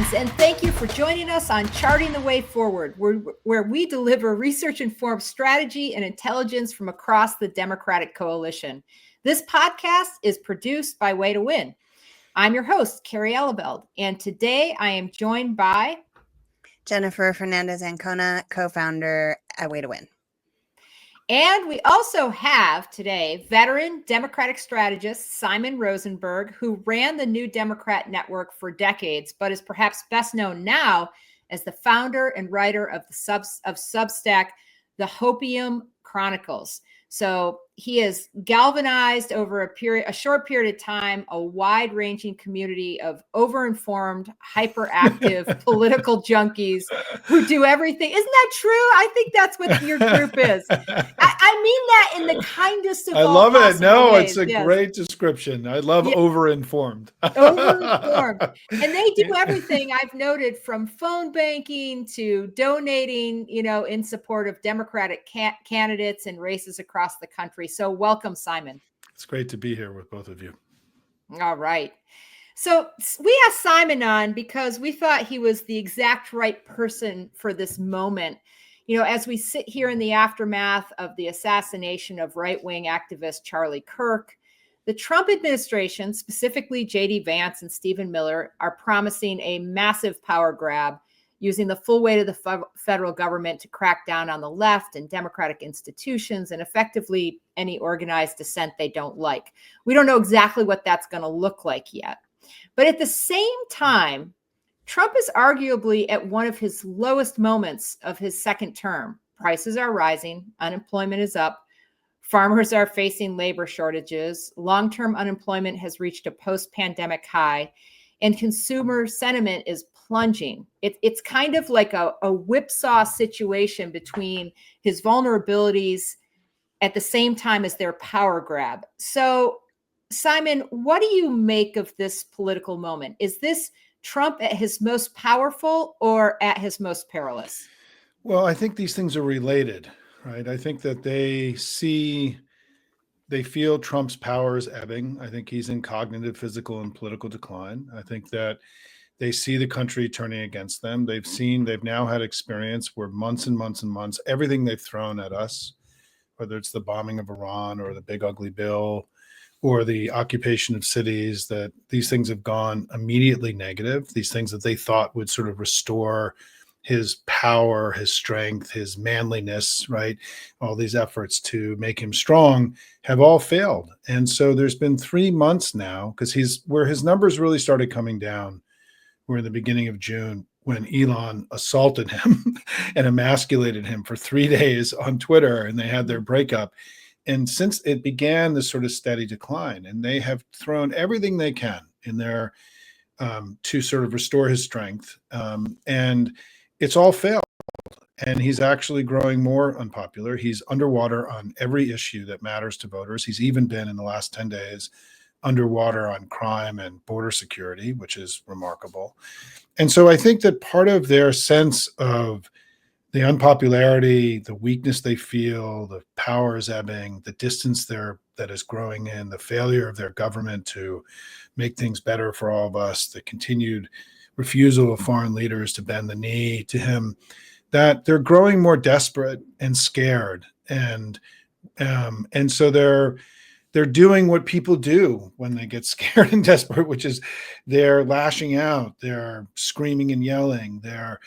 friends, and thank you for joining us on Charting the Way Forward, where we deliver research-informed strategy and intelligence from across the Democratic coalition. This podcast is produced by Way to Win. I'm your host, Kerry Eleveld, and today I am joined by Jenifer Fernandez Ancona, co-founder at Way to Win. And we also have today veteran Democratic strategist Simon Rosenberg, who ran the New Democrat Network for decades, but is perhaps best known now as the founder and writer of Substack, the Hopium Chronicles. So he has galvanized over a short period of time, a wide-ranging community of overinformed, hyperactive political junkies who do everything. Isn't that true? I think that's what your group is. I mean that in the kindest of all possible ways. I love it. No, it's a great description. I love overinformed. Overinformed. And they do everything, I've noted, from phone banking to donating, in support of Democratic candidates and races across the country. So welcome, Simon. It's great to be here with both of you. All right. So we asked Simon on because we thought he was the exact right person for this moment. As we sit here in the aftermath of the assassination of right-wing activist Charlie Kirk, the Trump administration, specifically J.D. Vance and Stephen Miller, are promising a massive power grab using the full weight of the federal government to crack down on the left and democratic institutions and effectively any organized dissent they don't like. We don't know exactly what that's going to look like yet. But at the same time, Trump is arguably at one of his lowest moments of his second term. Prices are rising, unemployment is up, farmers are facing labor shortages, long-term unemployment has reached a post-pandemic high, and consumer sentiment is plunging. It's kind of like a whipsaw situation between his vulnerabilities at the same time as their power grab. So, Simon, what do you make of this political moment? Is this Trump at his most powerful or at his most perilous? Well, I think these things are related, right? I think that they feel Trump's power is ebbing. I think he's in cognitive, physical, and political decline. I think that they see the country turning against them. They've now had experience where months and months and months, everything they've thrown at us, whether it's the bombing of Iran or the big ugly bill or the occupation of cities, that these things have gone immediately negative. These things that they thought would sort of restore his power, his strength, his manliness, right? All these efforts to make him strong have all failed. And so there's been 3 months now, because where his numbers really started coming down were in the beginning of June, when Elon assaulted him and emasculated him for 3 days on Twitter, and they had their breakup. And since it began this sort of steady decline, and they have thrown everything they can in there to sort of restore his strength. And it's all failed. And he's actually growing more unpopular. He's underwater on every issue that matters to voters. He's even been, in the last 10 days, underwater on crime and border security, which is remarkable. And so I think that part of their sense of the unpopularity, the weakness they feel, the power is ebbing, the distance that is growing in, the failure of their government to make things better for all of us, the continued refusal of foreign leaders to bend the knee to him, that they're growing more desperate and scared. And so they're doing what people do when they get scared and desperate, which is they're lashing out, they're screaming and yelling, they're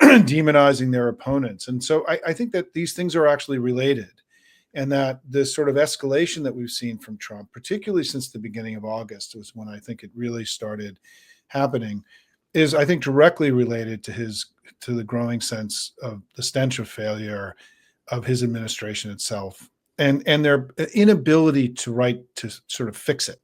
demonizing their opponents. And so I think that these things are actually related, and that this sort of escalation that we've seen from Trump, particularly since the beginning of August, was when I think it really started happening, is I think directly related to the growing sense of the stench of failure of his administration itself, and their inability to sort of fix it.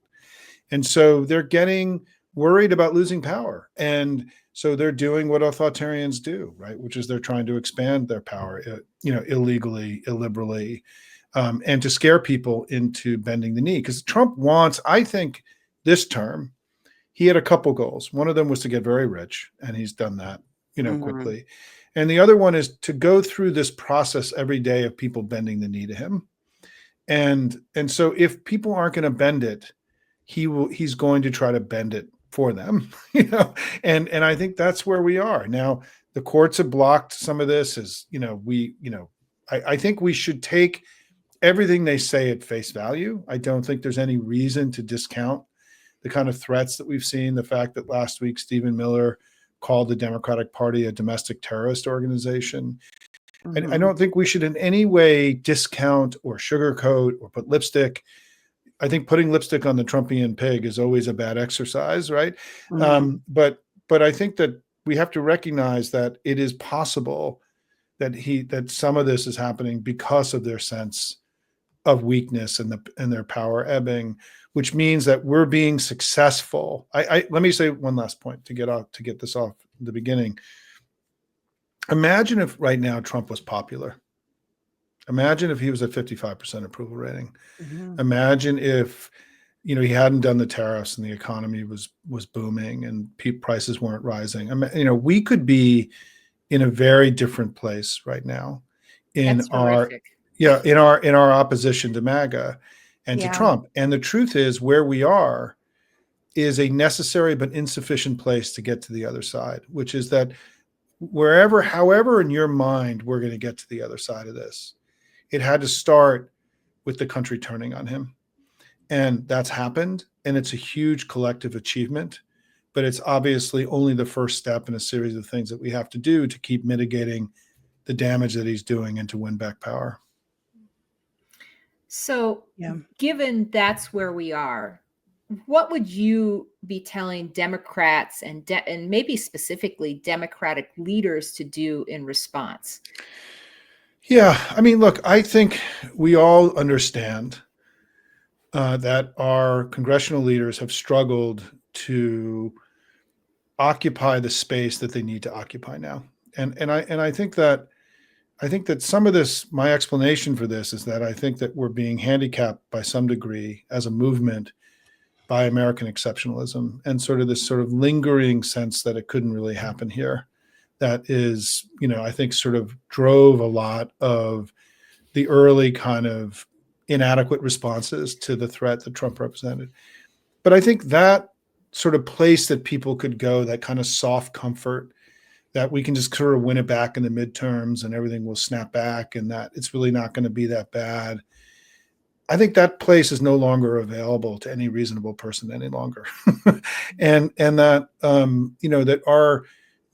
And so they're getting worried about losing power. And so they're doing what authoritarians do, right? Which is they're trying to expand their power, illegally, illiberally, and to scare people into bending the knee. Because Trump wants, I think, this term, he had a couple goals. One of them was to get very rich, and he's done that, quickly. And the other one is to go through this process every day of people bending the knee to him. And so if people aren't going to bend it, he's going to try to bend it for them, and I think that's where we are now. The courts have blocked some of this. I think we should take everything they say at face value. I don't think there's any reason to discount the kind of threats that we've seen. The fact that last week Stephen Miller called the Democratic Party a domestic terrorist organization. I don't think we should in any way discount or sugarcoat or put lipstick. I think putting lipstick on the Trumpian pig is always a bad exercise, right? But I think that we have to recognize that it is possible that some of this is happening because of their sense of weakness and their power ebbing, which means that we're being successful. Let me say one last point to get this off the beginning. Imagine if right now Trump was popular. Imagine if he was at 55% approval rating. Imagine if, he hadn't done the tariffs and the economy was booming and prices weren't rising. We could be in a very different place right now in our opposition to MAGA and to Trump. And the truth is, where we are is a necessary but insufficient place to get to the other side, which is that however in your mind we're going to get to the other side of this, it had to start with the country turning on him. And that's happened. And it's a huge collective achievement, but it's obviously only the first step in a series of things that we have to do to keep mitigating the damage that he's doing and to win back power. So given that's where we are, what would you be telling Democrats and maybe specifically Democratic leaders to do in response? Yeah, look, I think we all understand that our congressional leaders have struggled to occupy the space that they need to occupy now, and I think that some of this, my explanation for this is that I think that we're being handicapped by some degree as a movement by American exceptionalism and sort of this sort of lingering sense that it couldn't really happen here. That is, I think sort of drove a lot of the early kind of inadequate responses to the threat that Trump represented. But I think that sort of place that people could go, that kind of soft comfort, that we can just sort of win it back in the midterms and everything will snap back and that it's really not going to be that bad. I think that place is no longer available to any reasonable person any longer. and that, that our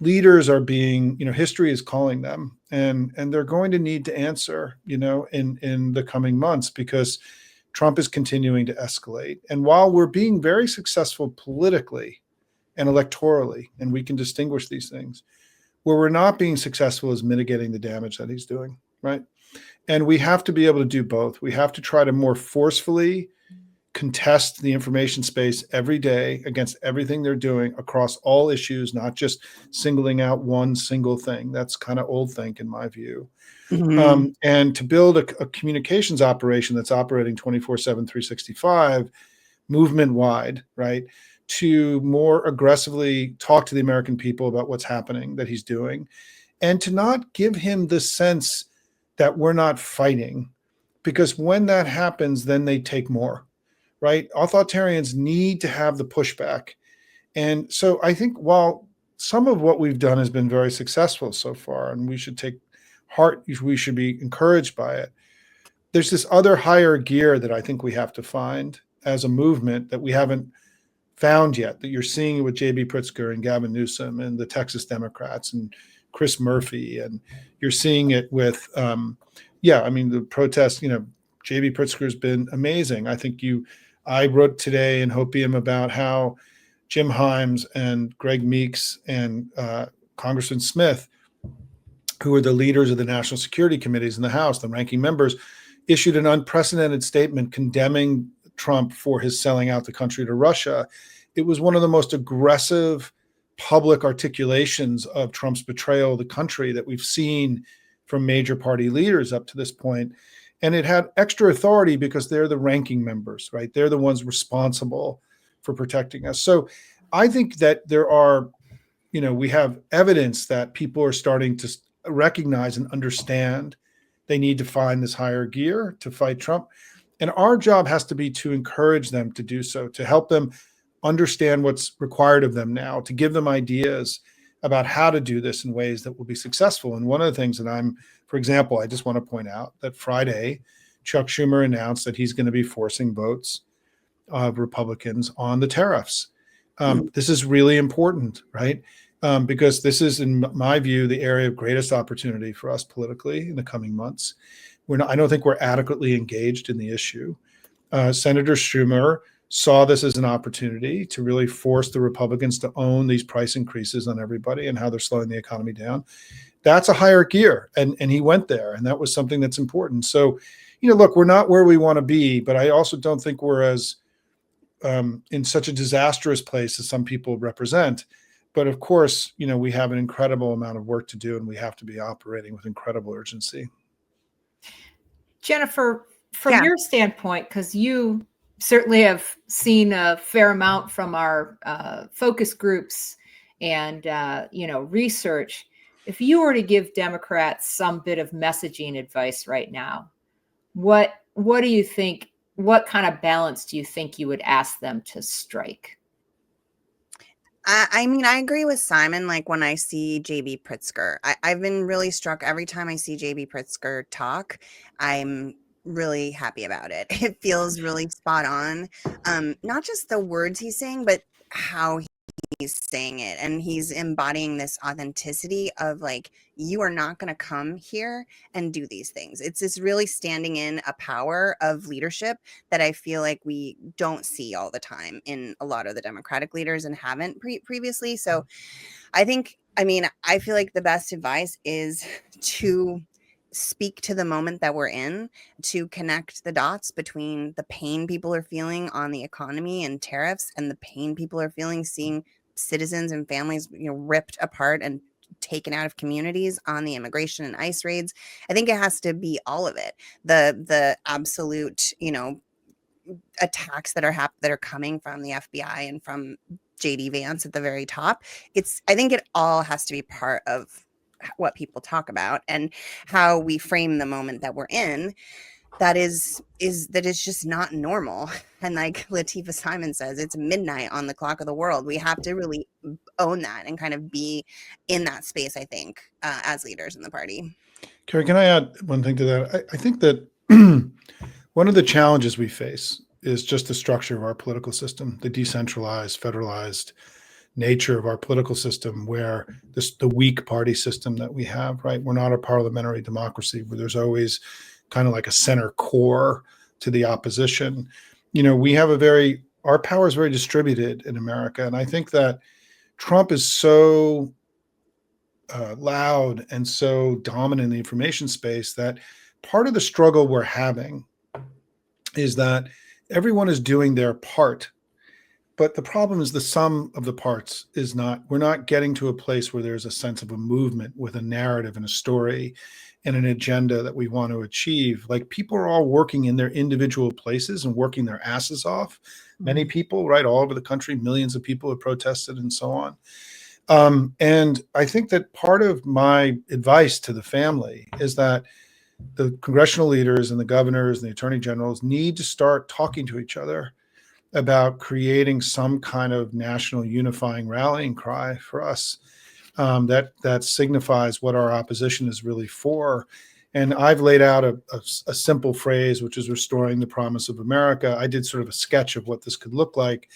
leaders are being, history is calling them and they're going to need to answer, in the coming months because Trump is continuing to escalate. And while we're being very successful politically and electorally, and we can distinguish these things, where we're not being successful is mitigating the damage that he's doing, right? And we have to be able to do both. We have to try to more forcefully contest the information space every day against everything they're doing across all issues, not just singling out one single thing. That's kind of old think in my view. And to build a communications operation that's operating 24/7, 365, movement-wide, right? To more aggressively talk to the American people about what's happening, that he's doing, and to not give him the sense that we're not fighting, because when that happens, then they take more, right? Authoritarians need to have the pushback. And so I think while some of what we've done has been very successful so far, and we should take heart, we should be encouraged by it, there's this other higher gear that I think we have to find as a movement that we haven't found yet, that you're seeing with J.B. Pritzker and Gavin Newsom and the Texas Democrats and Chris Murphy, and you're seeing it with, the protests. J.B. Pritzker's been amazing. I wrote today in Hopium about how Jim Himes and Greg Meeks and Congressman Smith, who are the leaders of the national security committees in the House, the ranking members, issued an unprecedented statement condemning Trump for his selling out the country to Russia. It was one of the most aggressive public articulations of Trump's betrayal of the country that we've seen from major party leaders up to this point. And it had extra authority because they're the ranking members, right? They're the ones responsible for protecting us. So I think that there are, we have evidence that people are starting to recognize and understand they need to find this higher gear to fight Trump. And our job has to be to encourage them to do so, to help them understand what's required of them now, to give them ideas about how to do this in ways that will be successful. And one of the things that for example, I just want to point out that Friday, Chuck Schumer announced that he's going to be forcing votes of Republicans on the tariffs. This is really important, right? Because this is, in my view, the area of greatest opportunity for us politically in the coming months. I don't think we're adequately engaged in the issue. Senator Schumer saw this as an opportunity to really force the Republicans to own these price increases on everybody and how they're slowing the economy down. That's a higher gear, and he went there, and that was something that's important. So, look, we're not where we want to be, but I also don't think we're as in such a disastrous place as some people represent. But of course, we have an incredible amount of work to do, and we have to be operating with incredible urgency. Jenifer, from your standpoint, because you certainly have seen a fair amount from our focus groups and research, if you were to give Democrats some bit of messaging advice right now, what do you think? What kind of balance do you think you would ask them to strike? I mean, I agree with Simon. Like when I see JB Pritzker, I've been really struck every time I see JB Pritzker talk. I'm really happy about it. It feels really spot on. Not just the words he's saying, but how he's saying it, and he's embodying this authenticity of like, you are not going to come here and do these things. It's this really standing in a power of leadership that I feel like we don't see all the time in a lot of the Democratic leaders and haven't previously. So I feel like the best advice is to speak to the moment that we're in, to connect the dots between the pain people are feeling on the economy and tariffs and the pain people are feeling seeing citizens and families, ripped apart and taken out of communities on the immigration and ICE raids. I think it has to be all of it. The absolute, attacks that are coming from the FBI and from JD Vance at the very top. I think it all has to be part of what people talk about and how we frame the moment that we're in. That is just not normal. And like Latifah Simon says, it's midnight on the clock of the world. We have to really own that and kind of be in that space, I think, as leaders in the party. Kerry, can I add one thing to that? I think that one of the challenges we face is just the structure of our political system, the decentralized, federalized nature of our political system, where the weak party system that we have, right? We're not a parliamentary democracy where there's always kind of like a center core to the opposition. We have our power is very distributed in America. And I think that Trump is so loud and so dominant in the information space that part of the struggle we're having is that everyone is doing their part. But the problem is the sum of the parts we're not getting to a place where there's a sense of a movement with a narrative and a story and an agenda that we want to achieve. Like, people are all working in their individual places and working their asses off. Many people, right, all over the country, millions of people have protested and so on. And I think that part of my advice to the family is that the congressional leaders and the governors and the attorney generals need to start talking to each other about creating some kind of national unifying rallying cry for us that signifies what our opposition is really for. And I've laid out a simple phrase, which is restoring the promise of America. I did sort of a sketch of what this could look like,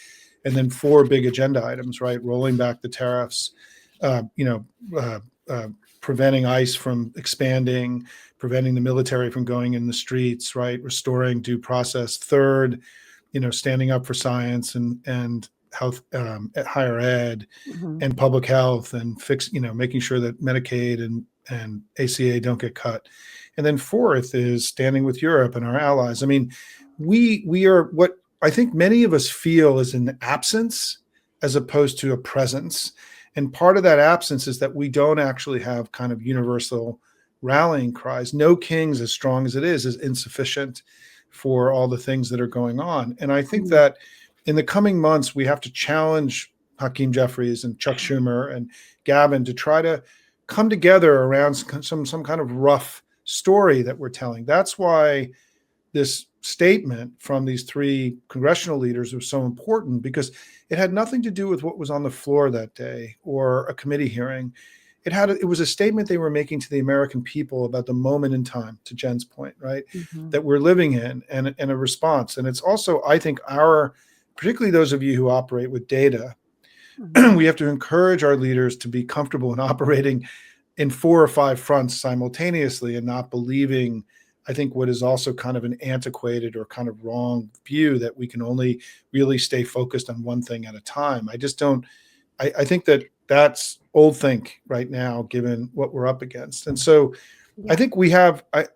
and then 4 big agenda items, right? Rolling back the tariffs, preventing ICE from expanding, preventing the military from going in the streets, right? Restoring due process. Third, standing up for science and health, higher ed, and public health, and making sure that Medicaid and ACA don't get cut. And then fourth is standing with Europe and our allies. I mean, we are what I think many of us feel is an absence as opposed to a presence. And part of that absence is that we don't actually have kind of universal rallying cries. No kings, as strong as it is insufficient for all the things that are going on. And I think that in the coming months, we have to challenge Hakeem Jeffries and Chuck Schumer and Gavin to try to come together around some kind of rough story that we're telling. That's why this statement from these three congressional leaders was so important because it had nothing to do with what was on the floor that day or a committee hearing. It was a statement they were making to the American people about the moment in time, to Jen's point, right? Mhm. That we're living in, and a response. And it's also, I think, particularly those of you who operate with data, Mhm. we have to encourage our leaders to be comfortable in operating in 4 or 5 fronts simultaneously and not believing, I think, what is also kind of an antiquated or kind of wrong view that we can only really stay focused on one thing at a time. I just don't, I think that's old think right now, given what we're up against. And so Yeah. I think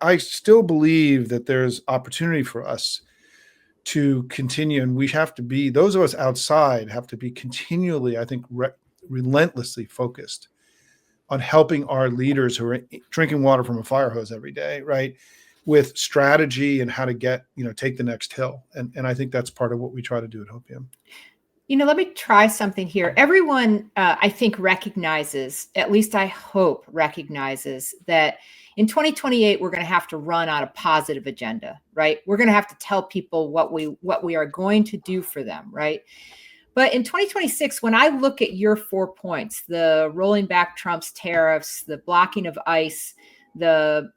I still believe that there's opportunity for us to continue, and we have to be, those of us outside have to be continually, I think, relentlessly focused on helping our leaders who are drinking water from a fire hose every day, right, with strategy and how to take the next hill. And I think that's part of what we try to do at Hopium. Let me try something here. Everyone, I think, recognizes, at least I hope recognizes, that in 2028, we're going to have to run on a positive agenda, right? We're going to have to tell people what we are going to do for them, right? But in 2026, when I look at your 4 points, the rolling back Trump's tariffs, the blocking of ICE, the,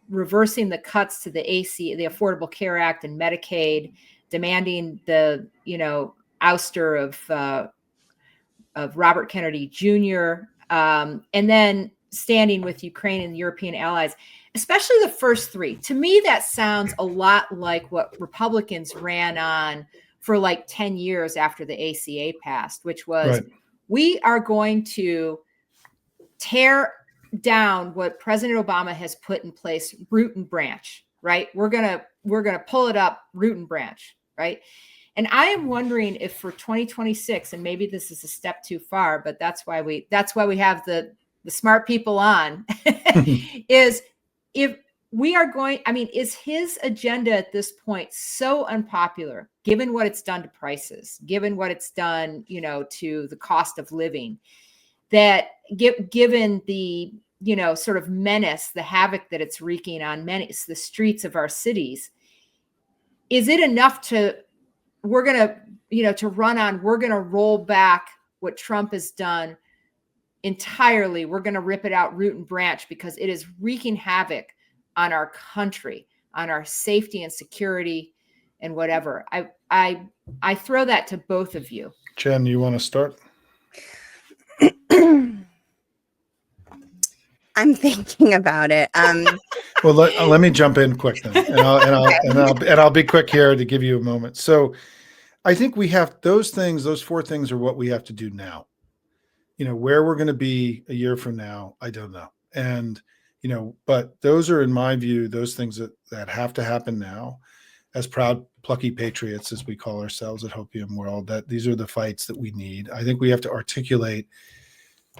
reversing the cuts to the the Affordable Care Act and Medicaid, demanding the, ouster of Robert Kennedy Jr., and then standing with Ukraine and European allies, especially the first 3. To me, that sounds a lot like what Republicans ran on for like 10 years after the ACA passed, which was, Right. we are going to tear down what President Obama has put in place, root and branch, right? We're going to pull it up root and branch, right? And I am wondering if for 2026, and maybe this is a step too far, but that's why we have the smart people on, is if we are going, is his agenda at this point so unpopular, given what it's done to prices, given what it's done, to the cost of living, that given the, sort of menace, the havoc that it's wreaking on the streets of our cities, is it enough to we're going to, to run on, we're going to roll back what Trump has done entirely. We're going to rip it out root and branch because it is wreaking havoc on our country, on our safety and security and whatever. I throw that to both of you. Jen, you want to start? I'm thinking about it. Well, let me jump in quick then, and I'll be quick here to give you a moment. So, I think we have those 4 things are what we have to do now. Where we're going to be a year from now, I don't know. And, but those are, in my view, those things that have to happen now, as proud, plucky patriots, as we call ourselves at Hopium World, that these are the fights that we need. I think we have to articulate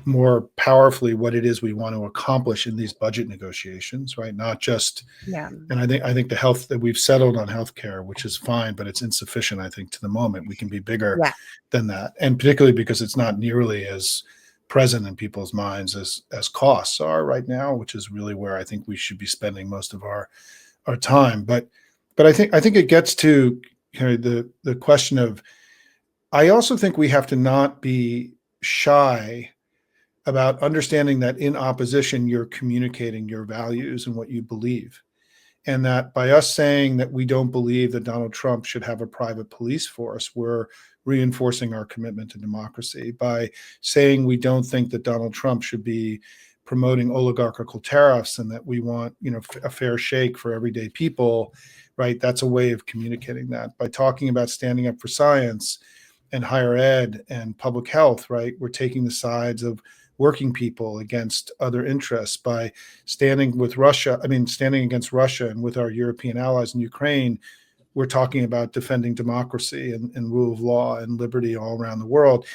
more powerfully what it is we want to accomplish in these budget negotiations, right? Not just, Yeah. And I think the health that we've settled on healthcare, which is fine, but it's insufficient. I think to the moment we can be bigger than that, and particularly because it's not nearly as present in people's minds as costs are right now, which is really where I think we should be spending most of our time. But I think it gets to the question of, I also think we have to not be shy about understanding that in opposition, you're communicating your values and what you believe. And that by us saying that we don't believe that Donald Trump should have a private police force, we're reinforcing our commitment to democracy. By saying we don't think that Donald Trump should be promoting oligarchical tariffs and that we want, a fair shake for everyday people, right? That's a way of communicating that. By talking about standing up for science and higher ed and public health, right? We're taking the sides of working people against other interests. By standing against Russia and with our European allies in Ukraine, we're talking about defending democracy and rule of law and liberty all around the world.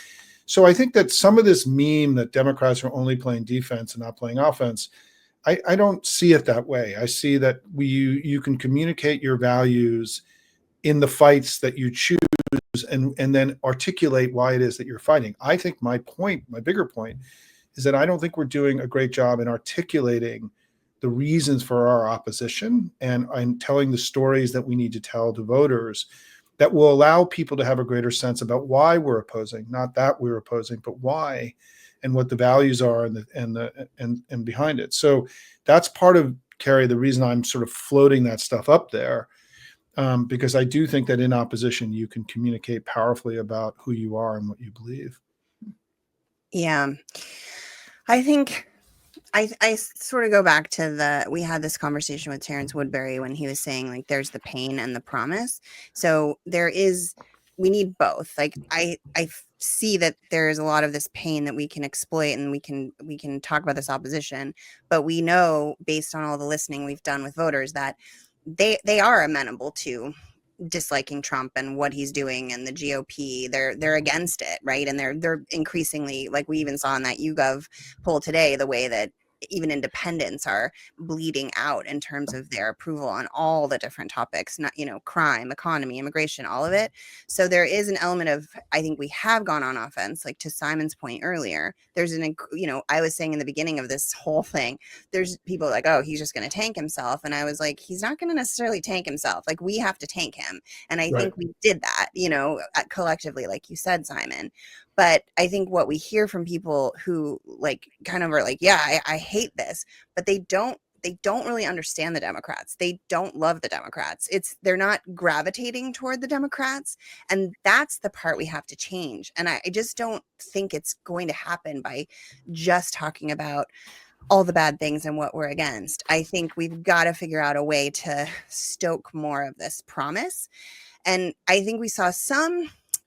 So I think that some of this meme that Democrats are only playing defense and not playing offense, I don't see it that way. I see that you can communicate your values in the fights that you choose and then articulate why it is that you're fighting. I think my bigger point, is that I don't think we're doing a great job in articulating the reasons for our opposition and telling the stories that we need to tell to voters that will allow people to have a greater sense about why we're opposing, not that we're opposing, but why, and what the values are and behind it. So that's part of, Kerry, the reason I'm sort of floating that stuff up there, because I do think that in opposition, you can communicate powerfully about who you are and what you believe. Yeah. I think I sort of go back to we had this conversation with Terrence Woodbury when he was saying, like, there's the pain and the promise. So we need both. Like, I see that there's a lot of this pain that we can exploit, and we can talk about this opposition, but we know, based on all the listening we've done with voters, that they are amenable to disliking Trump and what he's doing, and the GOP, they're against it, right? And they're increasingly, like we even saw in that YouGov poll today, the way that even independents are bleeding out in terms of their approval on all the different topics, not, crime, economy, immigration, all of it. So there is an element of, I think we have gone on offense, like to Simon's point earlier. There's I was saying in the beginning of this whole thing, there's people like, oh, he's just going to tank himself. And I was like, he's not going to necessarily tank himself. Like, we have to tank him. And I think we did that, collectively, like you said, Simon. But I think what we hear from people who kind of are like, yeah, I hate this, but they don't really understand the Democrats. They don't love the Democrats. They're not gravitating toward the Democrats. And that's the part we have to change. And I just don't think it's going to happen by just talking about all the bad things and what we're against. I think we've got to figure out a way to stoke more of this promise. And I think we saw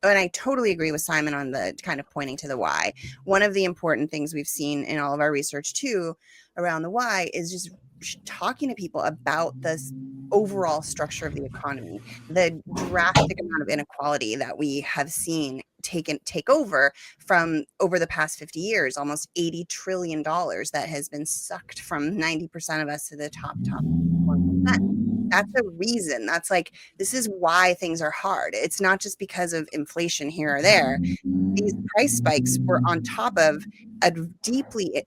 and I totally agree with Simon on the kind of pointing to the why. One of the important things we've seen in all of our research too around the why is just talking to people about this overall structure of the economy, the drastic amount of inequality that we have seen take over the past 50 years, almost $80 trillion that has been sucked from 90% of us to the top 1%. That's a reason. That's like, this is why things are hard. It's not just because of inflation here or there. These price spikes were on top of a deeply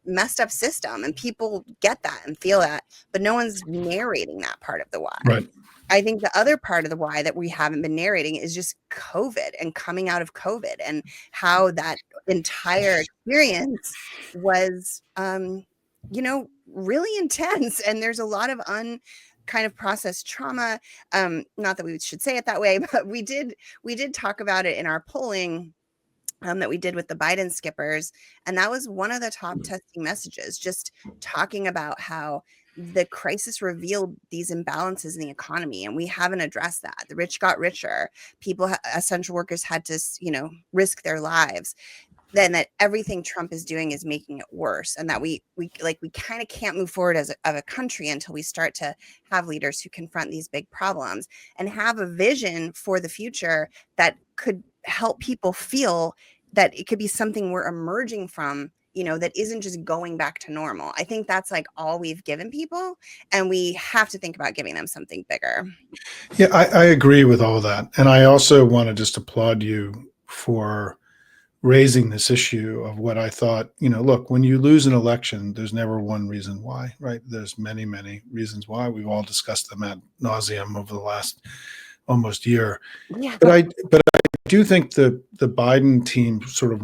messed up system, and people get that and feel that, but no one's narrating that part of the why. Right. I think the other part of the why that we haven't been narrating is just COVID and coming out of COVID, and how that entire experience was, really intense. And there's a lot of kind of processed trauma. Not that we should say it that way, but we did talk about it in our polling that we did with the Biden skippers. And that was one of the top testing messages, just talking about how the crisis revealed these imbalances in the economy, and we haven't addressed that. The rich got richer. Essential workers had to, risk their lives. Then that everything Trump is doing is making it worse, and that we kind of can't move forward as a country until we start to have leaders who confront these big problems and have a vision for the future that could help people feel that it could be something we're emerging from, that isn't just going back to normal. I think that's like all we've given people, and we have to think about giving them something bigger. Yeah, I agree with all that. And I also want to just applaud you for raising this issue of what I thought, look, when you lose an election, there's never one reason why, right? There's many, many reasons why. We've all discussed them ad nauseum over the last almost year. Yeah. But I do think the Biden team sort of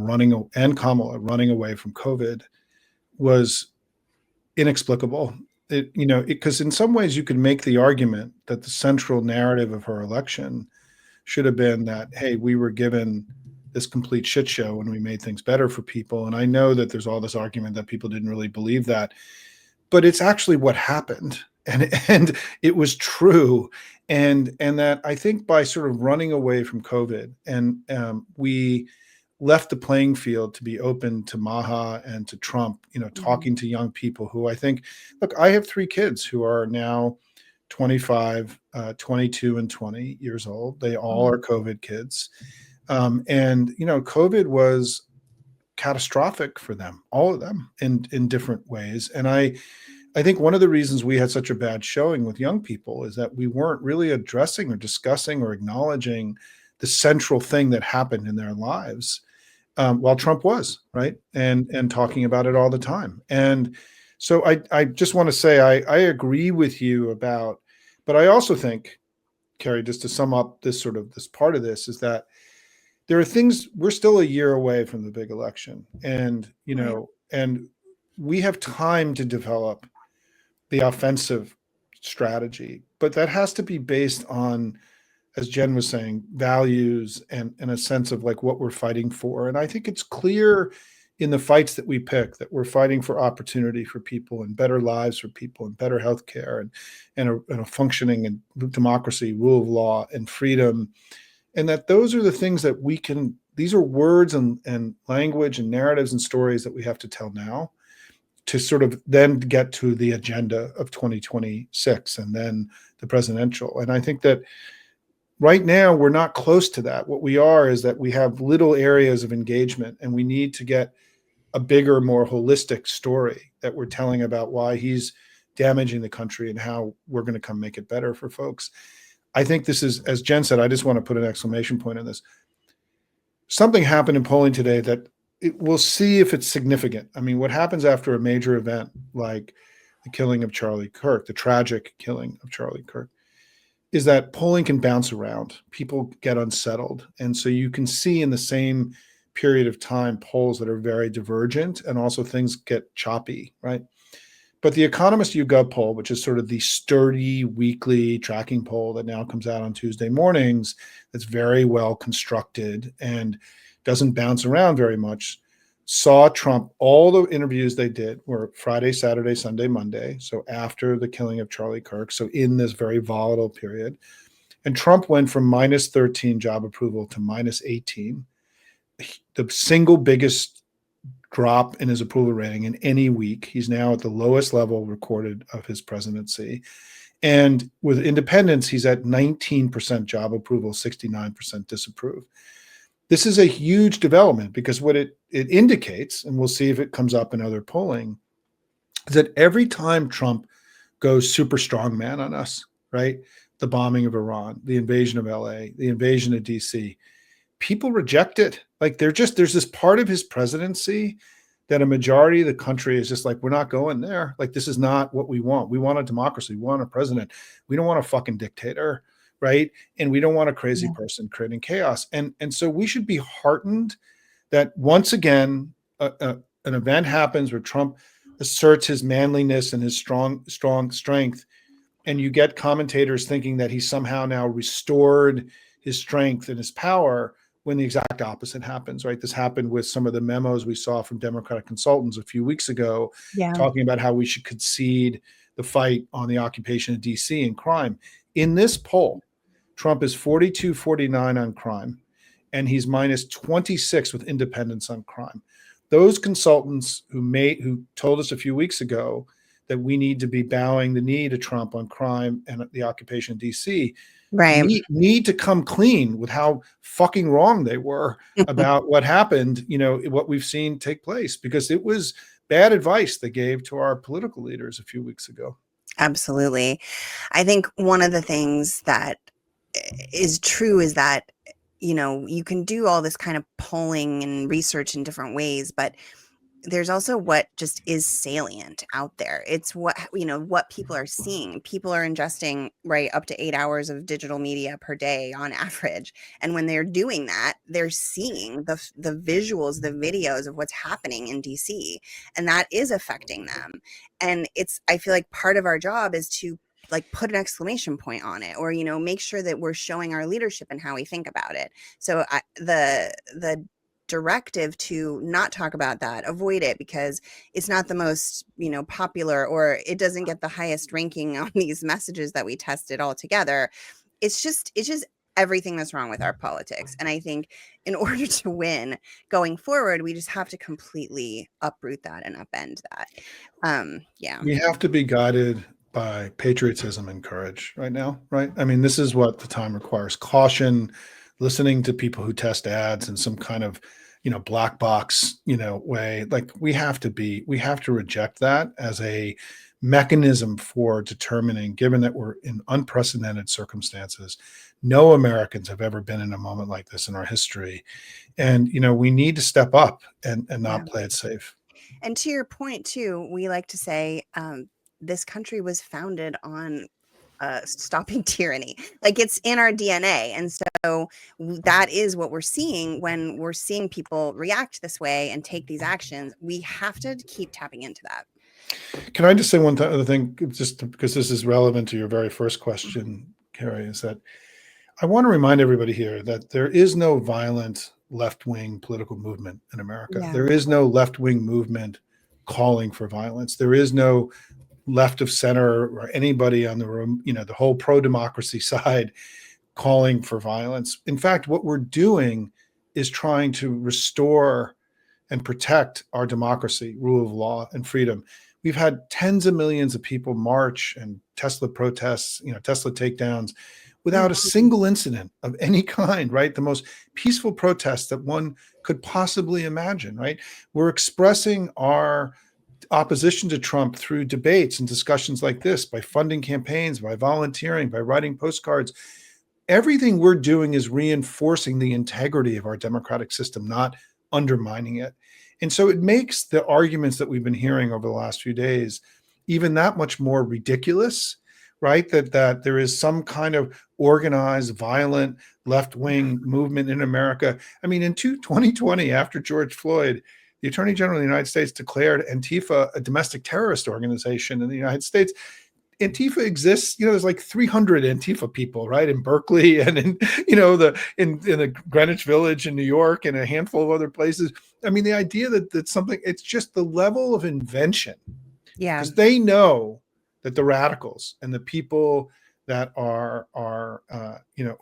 and Kamala running away from COVID was inexplicable. Because in some ways you could make the argument that the central narrative of her election should have been that, hey, we were given this complete shit show when we made things better for people. And I know that there's all this argument that people didn't really believe that, but it's actually what happened. And it was true. And that I think by sort of running away from COVID, and we left the playing field to be open to Maha and to Trump, talking to young people who I think, look, I have 3 kids who are now 25, 22 and 20 years old. They all are COVID kids. And COVID was catastrophic for them, all of them in different ways. And I think one of the reasons we had such a bad showing with young people is that we weren't really addressing or discussing or acknowledging the central thing that happened in their lives, while Trump was, right, and talking about it all the time. And So I just want to say I agree with you about, but I also think, Kerry, just to sum up this part of this, is that there are things, we're still a year away from the big election, and and we have time to develop the offensive strategy, but that has to be based on, as Jen was saying, values and a sense of like what we're fighting for. And I think it's clear in the fights that we pick that we're fighting for opportunity for people and better lives for people and better healthcare and a functioning and democracy, rule of law and freedom. And that those are the things that we can, these are words and language and narratives and stories that we have to tell now to sort of then get to the agenda of 2026 and then the presidential. And I think that right now we're not close to that. What we are is that we have little areas of engagement, and we need to get a bigger, more holistic story that we're telling about why he's damaging the country and how we're going to come make it better for folks. I think this is, as Jen said, I just want to put an exclamation point on this. Something happened in polling today that we'll see if it's significant. I mean, what happens after a major event like the killing of Charlie Kirk, the tragic killing of Charlie Kirk, is that polling can bounce around. People get unsettled. And so you can see in the same period of time polls that are very divergent, and also things get choppy, right? But the Economist YouGov poll, which is sort of the sturdy weekly tracking poll that now comes out on Tuesday mornings, that's very well constructed and doesn't bounce around very much, saw Trump, all the interviews they did were Friday, Saturday, Sunday, Monday. So after the killing of Charlie Kirk, so in this very volatile period. And Trump went from -13 job approval to -18, the single biggest drop in his approval rating in any week. He's now at the lowest level recorded of his presidency. And with independents, he's at 19% job approval, 69% disapprove. This is a huge development because what it indicates, and we'll see if it comes up in other polling, is that every time Trump goes super strongman on us, right? The bombing of Iran, the invasion of LA, the invasion of DC, people reject it. Like there's this part of his presidency that a majority of the country is just like, we're not going there. Like, this is not what we want. We want a democracy. We want a president. We don't want a fucking dictator, right? And we don't want a crazy person creating chaos. And so we should be heartened that once again, an event happens where Trump asserts his manliness and his strong strength. And you get commentators thinking that he's somehow now restored his strength and his power, when the exact opposite happens, right? This happened with some of the memos we saw from Democratic consultants a few weeks ago, talking about how we should concede the fight on the occupation of DC and crime. In this poll, Trump is 42-49 on crime, and he's -26 with independents on crime. Those consultants who told us a few weeks ago that we need to be bowing the knee to Trump on crime and the occupation of DC, Right. need to come clean with how fucking wrong they were about what happened, what we've seen take place, because it was bad advice they gave to our political leaders a few weeks ago. Absolutely. I think one of the things that is true is that, you can do all this kind of polling and research in different ways, but there's also what just is salient out there. It's what people are seeing. People are ingesting up to 8 hours of digital media per day on average. And when they're doing that, they're seeing the visuals, the videos of what's happening in DC, and that is affecting them. And I feel like part of our job is to put an exclamation point on it, or, make sure that we're showing our leadership and how we think about it. So the directive to not talk about that, avoid it, because it's not the most popular, or it doesn't get the highest ranking on these messages that we tested all together. It's just everything that's wrong with our politics. And I think in order to win going forward, we just have to completely uproot that and upend that. We have to be guided by patriotism and courage right now, right? I mean, this is what the time requires: caution, listening to people who test ads in some kind of, black box, way. Like, we have to reject that as a mechanism for determining, given that we're in unprecedented circumstances. No Americans have ever been in a moment like this in our history. And, we need to step up and not play it safe. And to your point too, we like to say this country was founded on stopping tyranny. Like, it's in our DNA. And so that is what we're seeing when we're seeing people react this way and take these actions. We have to keep tapping into that. Can I just say one other thing, just because this is relevant to your very first question, Kerry, is that I want to remind everybody here that there is no violent left-wing political movement in America. Yeah. There is no left-wing movement calling for violence. There is no left of center or anybody on the room, the whole pro-democracy side calling for violence. In fact, what we're doing is trying to restore and protect our democracy, rule of law, and freedom. We've had tens of millions of people march and Tesla protests, Tesla takedowns, without a single incident of any kind, right? The most peaceful protest that one could possibly imagine, right? We're expressing our opposition to Trump through debates and discussions like this, by funding campaigns, by volunteering, by writing postcards. Everything we're doing is reinforcing the integrity of our democratic system, not undermining it. And so it makes the arguments that we've been hearing over the last few days even that much more ridiculous, right? That there is some kind of organized, violent left-wing movement in America. I mean, in 2020, after George Floyd, the Attorney General of the United States declared Antifa a domestic terrorist organization in the United States. Antifa exists, there's like 300 Antifa people, right, in Berkeley and in the Greenwich Village in New York and a handful of other places. I mean, the idea that something, it's just the level of invention. Yeah. Because they know that the radicals and the people that are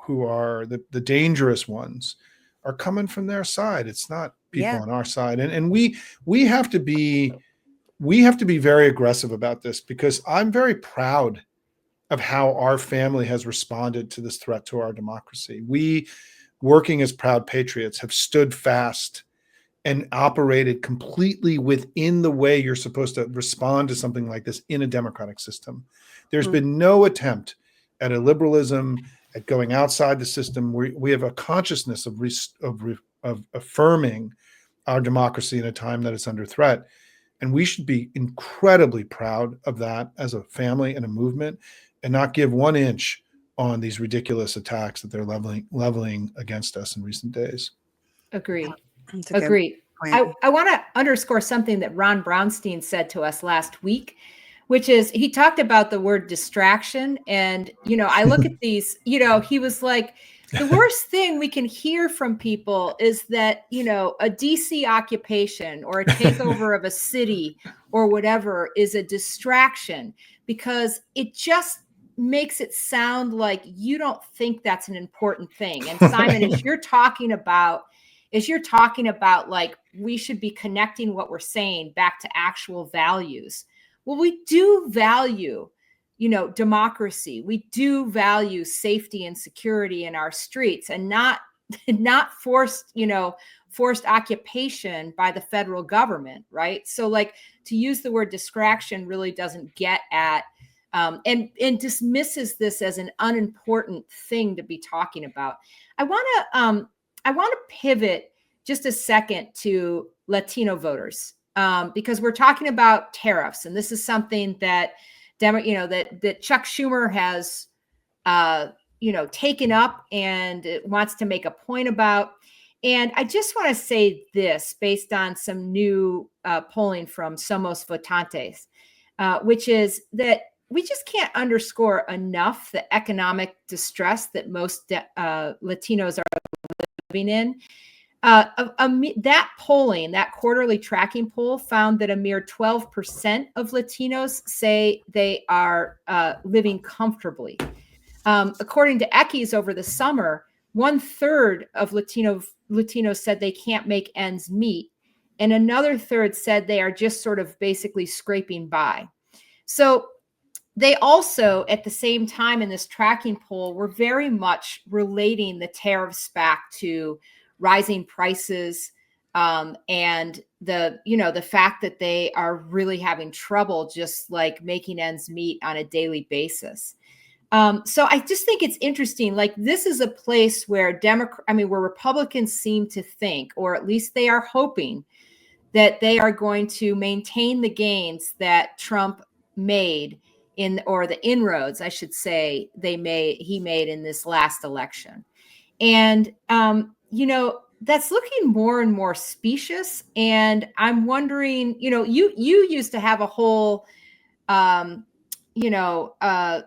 who are the dangerous ones are coming from their side. It's not people on our side. And we have to be very aggressive about this, because I'm very proud of how our family has responded to this threat to our democracy. We, working as proud patriots, have stood fast and operated completely within the way you're supposed to respond to something like this in a democratic system. There's been no attempt at a liberalism, at going outside the system. We have a consciousness of affirming our democracy in a time that it's under threat. And we should be incredibly proud of that as a family and a movement, and not give 1 inch on these ridiculous attacks that they're leveling against us in recent days. Agree. Yeah, Agree. I want to underscore something that Ron Brownstein said to us last week, which is, he talked about the word distraction. And, I look at these, he was like, the worst thing we can hear from people is that, a DC occupation or a takeover of a city or whatever is a distraction, because it just makes it sound like you don't think that's an important thing. And Simon, as you're talking about like, we should be connecting what we're saying back to actual values. Well, we do value, democracy. We do value safety and security in our streets, and not forced occupation by the federal government, right? So, like, to use the word distraction really doesn't get at and dismisses this as an unimportant thing to be talking about. I want to pivot just a second to Latino voters, because we're talking about tariffs, and this is something that that Chuck Schumer has taken up and wants to make a point about. And I just want to say this, based on some new polling from Somos Votantes, which is that we just can't underscore enough the economic distress that most Latinos are living in. That polling, that quarterly tracking poll, found that a mere 12% of Latinos say they are living comfortably. According to Eckes, over the summer, 1/3 of Latinos said they can't make ends meet, and another third said they are just sort of basically scraping by. So they also, at the same time in this tracking poll, were very much relating the tariffs back to rising prices, and the fact that they are really having trouble just like making ends meet on a daily basis. So I just think it's interesting. Like, this is a place where where Republicans seem to think, or at least they are hoping, that they are going to maintain the gains that Trump made or the inroads, I should say, he made in this last election. And, that's looking more and more specious. And I'm wondering, you used to have a whole,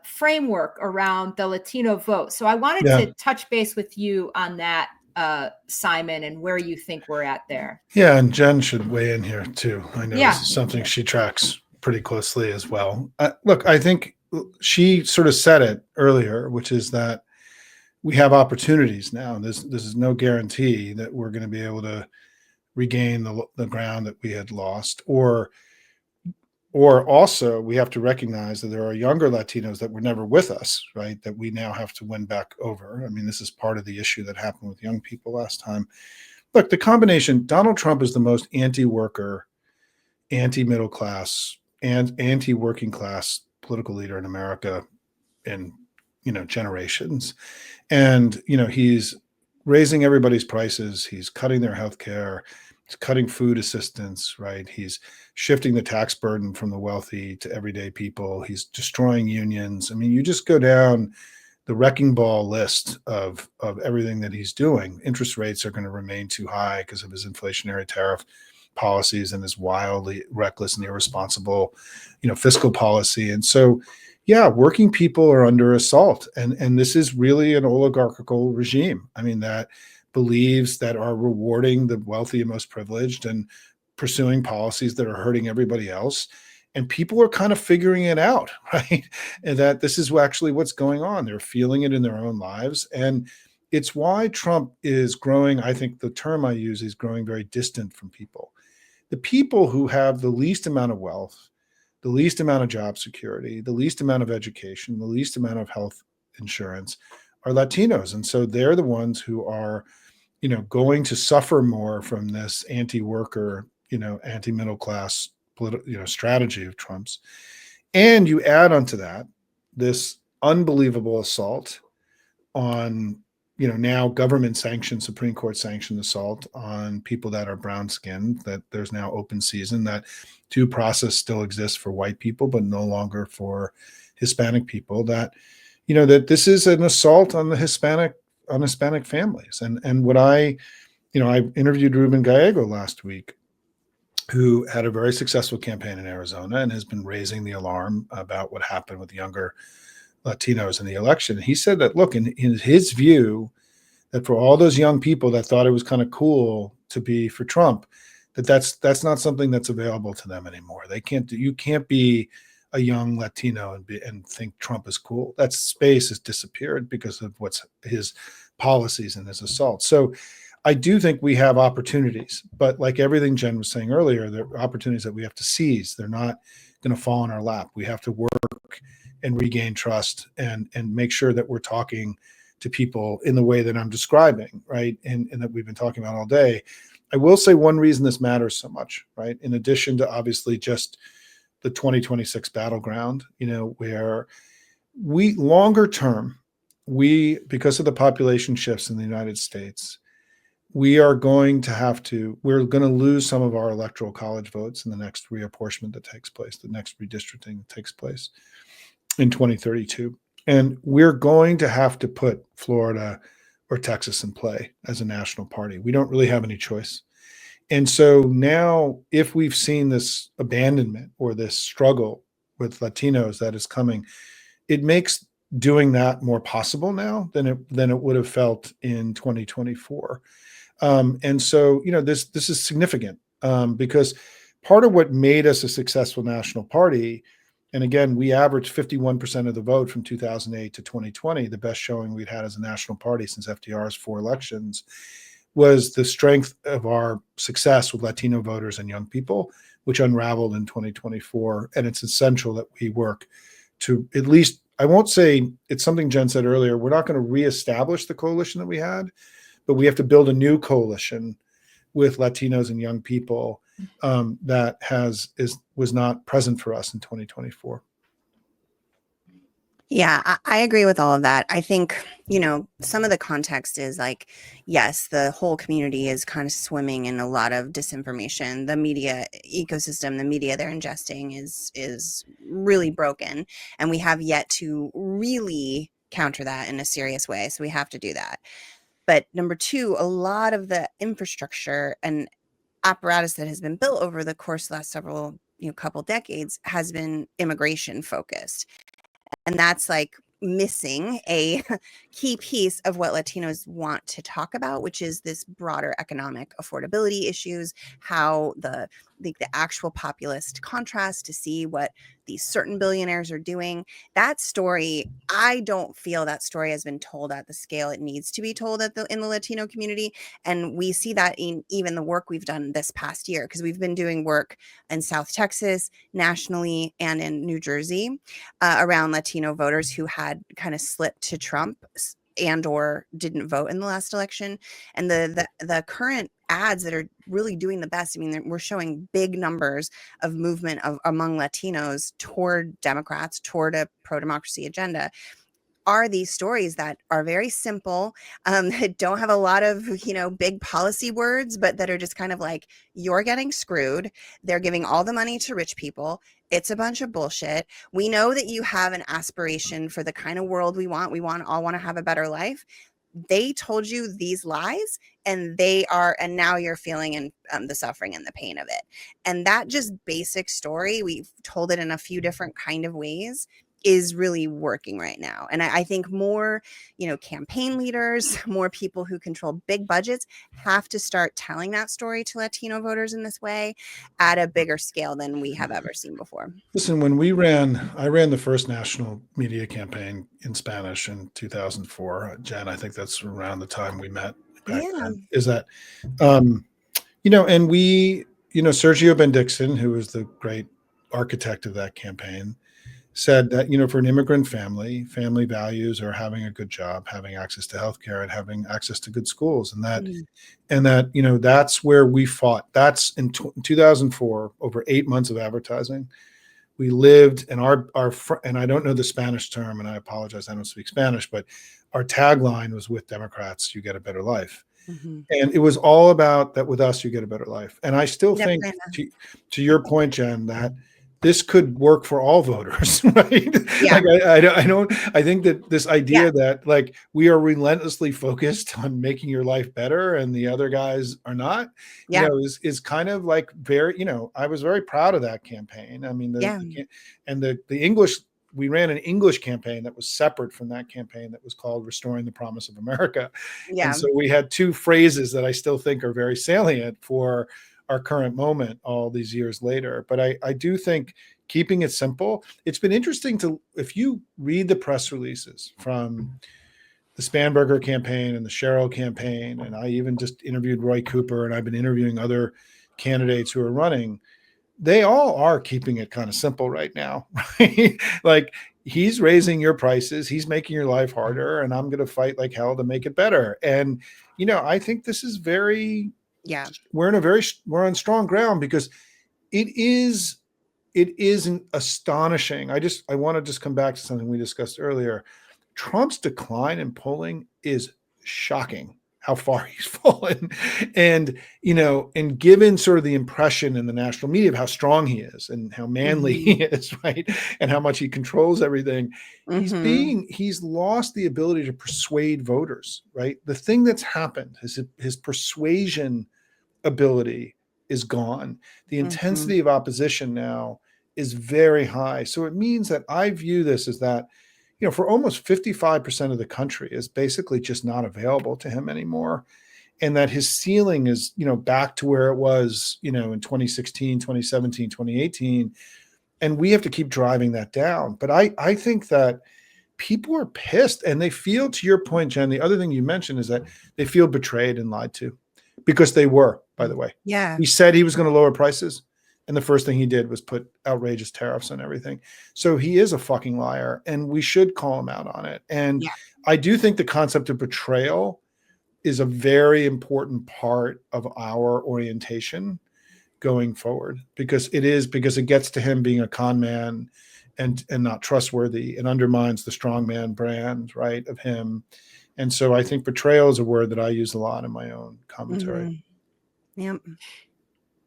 framework around the Latino vote. So I wanted to touch base with you on that, Simon, and where you think we're at there. Yeah, and Jen should weigh in here too. I know Yeah. this is something she tracks pretty closely as well. Look, I think she sort of said it earlier, which is that we have opportunities now. This is no guarantee that we're going to be able to regain the ground that we had lost, or also we have to recognize that there are younger Latinos that were never with us, right? That we now have to win back over. I mean, this is part of the issue that happened with young people last time. Look, the combination, Donald Trump is the most anti-worker, anti-middle class, and anti-working class political leader in America in, generations. And, he's raising everybody's prices. He's cutting their health care. He's cutting food assistance, right? He's shifting the tax burden from the wealthy to everyday people. He's destroying unions. I mean, you just go down the wrecking ball list of everything that he's doing. Interest rates are going to remain too high because of his inflationary tariff policies and his wildly reckless and irresponsible, fiscal policy. And so, yeah, working people are under assault. And this is really an oligarchical regime. I mean, that believes that are rewarding the wealthy and most privileged and pursuing policies that are hurting everybody else. And people are kind of figuring it out, right? And that this is actually what's going on. They're feeling it in their own lives. And it's why Trump is growing. I think the term I use is growing very distant from people. The people who have the least amount of wealth, the least amount of job security, the least amount of education, the least amount of health insurance are Latinos. And so they're the ones who are, going to suffer more from this anti-worker, anti-middle class strategy of Trump's. And you add onto that this unbelievable assault on, now government sanctioned, Supreme Court sanctioned assault on people that are brown skinned, that there's now open season, that due process still exists for white people, but no longer for Hispanic people, that, that this is an assault on the Hispanic families. And what I interviewed Ruben Gallego last week, who had a very successful campaign in Arizona and has been raising the alarm about what happened with younger Latinos in the election. And he said that, look, in his view, that for all those young people that thought it was kind of cool to be for Trump, that's not something that's available to them anymore. You can't be a young Latino and think Trump is cool. That space has disappeared because of what's his policies and his assault. So I do think we have opportunities, but like everything Jen was saying earlier, there are opportunities that we have to seize. They're not going to fall in our lap. We have to work and regain trust and make sure that we're talking to people in the way that I'm describing, right? And that we've been talking about all day. I will say one reason this matters so much, right? In addition to obviously just the 2026 battleground, where we longer term, because of the population shifts in the United States, we're going to lose some of our electoral college votes in the next reapportionment that takes place, the next redistricting that takes place in 2032. And we're going to have to put Florida or Texas in play as a national party. We don't really have any choice. And so now, if we've seen this abandonment or this struggle with Latinos that is coming, it makes doing that more possible now than it would have felt in 2024. And so, this is significant because part of what made us a successful national party, and again, we averaged 51% of the vote from 2008 to 2020, the best showing we'd had as a national party since FDR's 4 elections, was the strength of our success with Latino voters and young people, which unraveled in 2024. And it's essential that we work to at least, I won't say, it's something Jen said earlier, we're not going to reestablish the coalition that we had, but we have to build a new coalition with Latinos and young people that was not present for us in 2024. Yeah, I agree with all of that. I think, some of the context is like, yes, the whole community is kind of swimming in a lot of disinformation. The media ecosystem, the media they're ingesting is really broken, and we have yet to really counter that in a serious way. So we have to do that. But number two, a lot of the infrastructure and apparatus that has been built over the course of the last several, couple decades has been immigration focused. And that's like missing a key piece of what Latinos want to talk about, which is this broader economic affordability issues, how the actual populist contrast to see what these certain billionaires are doing. That story, I don't feel that story has been told at the scale it needs to be told in the Latino community. And we see that in even the work we've done this past year, because we've been doing work in South Texas, nationally, and in New Jersey around Latino voters who had kind of slipped to Trump and or didn't vote in the last election. And the current ads that are really doing the best, I mean, we're showing big numbers of movement among Latinos toward Democrats, toward a pro-democracy agenda, are these stories that are very simple, that don't have a lot of, big policy words, but that are just kind of like, you're getting screwed. They're giving all the money to rich people. It's a bunch of bullshit. We know that you have an aspiration for the kind of world we want. We all want to have a better life. They told you these lies, and now you're feeling the suffering and the pain of it. And that just basic story, we've told it in a few different kind of ways, is really working right now. And I think more, campaign leaders, more people who control big budgets have to start telling that story to Latino voters in this way at a bigger scale than we have ever seen before. Listen, I ran the first national media campaign in Spanish in 2004. Jen, I think that's around the time we met back then. Is that, and we, Sergio Bendixen, who was the great architect of that campaign, said that, for an immigrant family values are having a good job, having access to healthcare, and having access to good schools. And that, that's where we fought. That's in 2004, over 8 months of advertising. We lived, and and I don't know the Spanish term, and I apologize, I don't speak Spanish, but our tagline was, with Democrats, you get a better life. Mm-hmm. And it was all about that. With us, you get a better life. And I still think, to your point, Jen, that this could work for all voters, right? Yeah. I think that this idea that like we are relentlessly focused on making your life better and the other guys are not, is kind of like very, I was very proud of that campaign. I mean, the English, we ran an English campaign that was separate from that campaign that was called Restoring the Promise of America. Yeah. And so we had two phrases that I still think are very salient for our current moment all these years later. But I do think keeping it simple, it's been interesting if you read the press releases from the Spanberger campaign and the Sherrill campaign, and I even just interviewed Roy Cooper, and I've been interviewing other candidates who are running, they all are keeping it kind of simple right now, right? Like, he's raising your prices, he's making your life harder, and I'm going to fight like hell to make it better. And, I think this is we're on strong ground, because it is astonishing. I want to just come back to something we discussed earlier. Trump's decline in polling is shocking, how far he's fallen. And, and given sort of the impression in the national media of how strong he is and how manly he is, right? And how much he controls everything. He's lost the ability to persuade voters, right? The thing that's happened is his persuasion ability is gone. The intensity of opposition now is very high. So it means that I view this as that, for almost 55% of the country is basically just not available to him anymore. And that his ceiling is, back to where it was, in 2016, 2017, 2018. And we have to keep driving that down. But I think that people are pissed, and they feel, to your point, Jen, the other thing you mentioned is that they feel betrayed and lied to, because they were, by the way. Yeah. He said he was going to lower prices, and the first thing he did was put outrageous tariffs on everything. So he is a fucking liar, and we should call him out on it. And I do think the concept of betrayal is a very important part of our orientation going forward, because it gets to him being a con man and not trustworthy, and undermines the strongman brand, right, of him. And so I think betrayal is a word that I use a lot in my own commentary. Yep.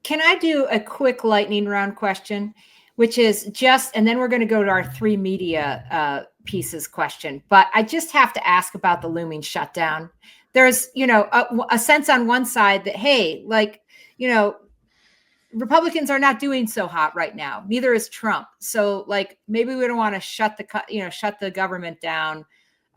Can I do a quick lightning round question, which is just, and then we're going to go to our 3 media pieces question. But I just have to ask about the looming shutdown. There's, a sense on one side that, hey, Republicans are not doing so hot right now. Neither is Trump. So maybe we don't want to shut the government down.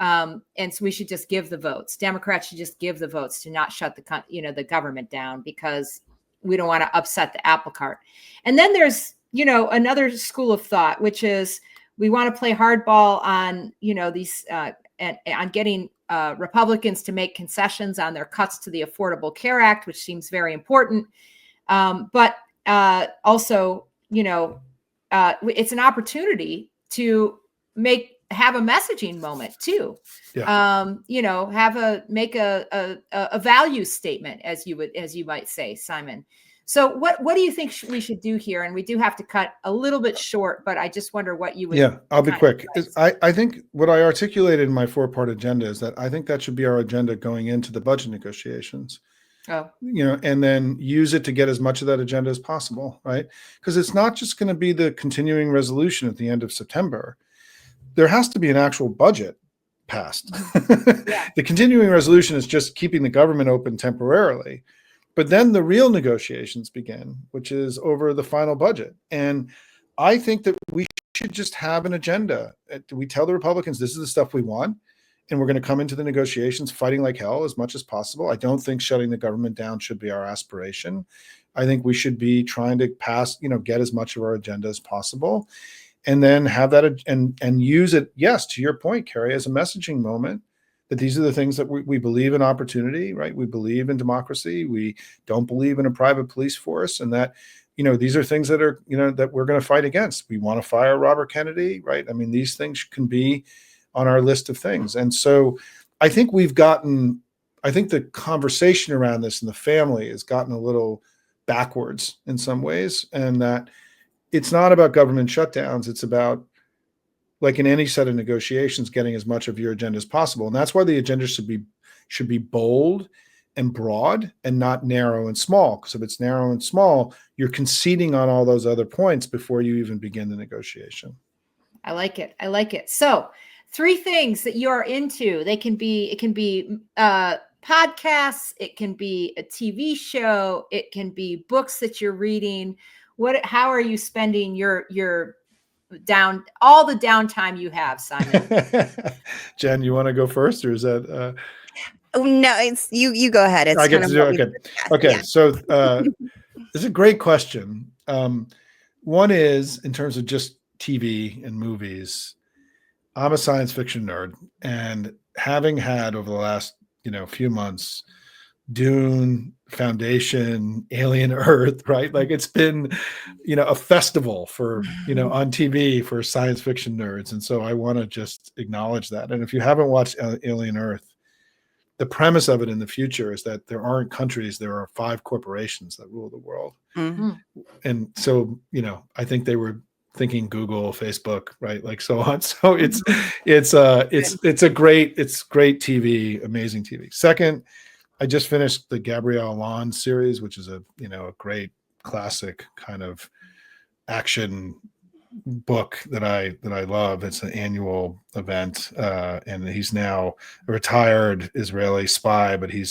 And so we should just give the votes. Democrats should just give the votes to not shut the government down, because we don't want to upset the apple cart. And then there's, another school of thought, which is we want to play hardball on, these and on getting Republicans to make concessions on their cuts to the Affordable Care Act, which seems very important. But also, it's an opportunity to have a messaging moment too. Yeah. Make a value statement, as you might say, Simon. So what do you think we should do here? And we do have to cut a little bit short, but I just wonder what you would. Yeah, I'll be quick. I think what I articulated in my 4-part agenda is that I think that should be our agenda going into the budget negotiations. Oh. And then use it to get as much of that agenda as possible, right? Because it's not just going to be the continuing resolution at the end of September. There has to be an actual budget passed. Yeah. The continuing resolution is just keeping the government open temporarily. But then the real negotiations begin, which is over the final budget. And I think that we should just have an agenda. We tell the Republicans, this is the stuff we want, and we're going to come into the negotiations fighting like hell as much as possible. I don't think shutting the government down should be our aspiration. I think we should be trying to pass, get as much of our agenda as possible, and then have that and use it, yes, to your point, Kerry, as a messaging moment, that these are the things that we believe in opportunity, right? We believe in democracy. We don't believe in a private police force, and that, these are things that are, that we're going to fight against. We want to fire Robert Kennedy, right? I mean, these things can be on our list of things. And so I think the conversation around this in the family has gotten a little backwards in some ways, and that it's not about government shutdowns. It's about, like in any set of negotiations, getting as much of your agenda as possible. And that's why the agenda should be bold and broad and not narrow and small. Because if it's narrow and small, you're conceding on all those other points before you even begin the negotiation. I like it. So 3 things that you're into. It can be podcasts. It can be a TV show. It can be books that you're reading. How are you spending your all the downtime you have, Simon? Jen, you want to go first, or is that? Oh no, it's you. Go ahead. It's I get to do okay. Okay, yeah. So this is a great question. One is in terms of just TV and movies. I'm a science fiction nerd, and having had over the last few months Dune, Foundation, Alien Earth, right? Like it's been, a festival for, on TV for science fiction nerds. And so I want to just acknowledge that. And if you haven't watched Alien Earth, the premise of it in the future is that there aren't countries, there are 5 corporations that rule the world. Mm-hmm. And so, I think they were thinking Google, Facebook, right? Like so on. So it's great TV, amazing TV. Second, I just finished the Gabrielle Lon series, which is a great classic kind of action book that I love. It's an annual event, and he's now a retired Israeli spy, but he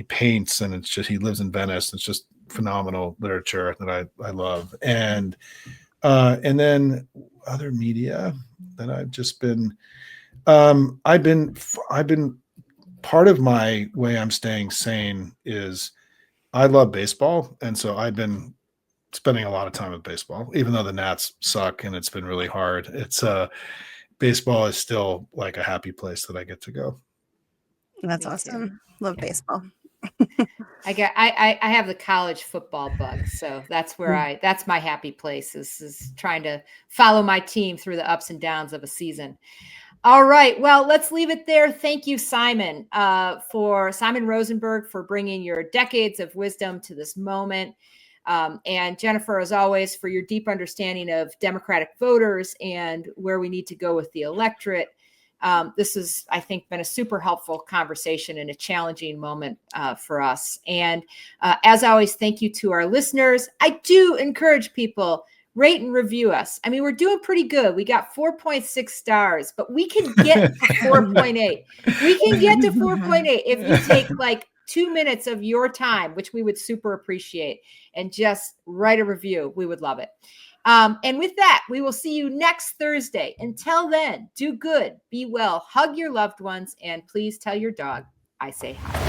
paints, and he lives in Venice. It's just phenomenal literature that I love. And then other media that I've just been, I've been part of my way I'm staying sane is I love baseball. And so I've been spending a lot of time with baseball, even though the Nats suck and it's been really hard. It's baseball is still like a happy place that I get to go. That's awesome. Love baseball. I have the college football bug. So that's where that's my happy place is trying to follow my team through the ups and downs of a season. All right. Well, let's leave it there. Thank you, Simon, for Simon Rosenberg, for bringing your decades of wisdom to this moment. And Jenifer, as always, for your deep understanding of Democratic voters and where we need to go with the electorate. This has, I think, been a super helpful conversation and a challenging moment for us. And as always, thank you to our listeners. I do encourage people, rate and review us. I mean, we're doing pretty good. We got 4.6 stars, but we can get to 4.8. We can get to 4.8 if you take like 2 minutes of your time, which we would super appreciate, and just write a review. We would love it. And with that, we will see you next Thursday. Until then, do good, be well, hug your loved ones, and please tell your dog I say hi.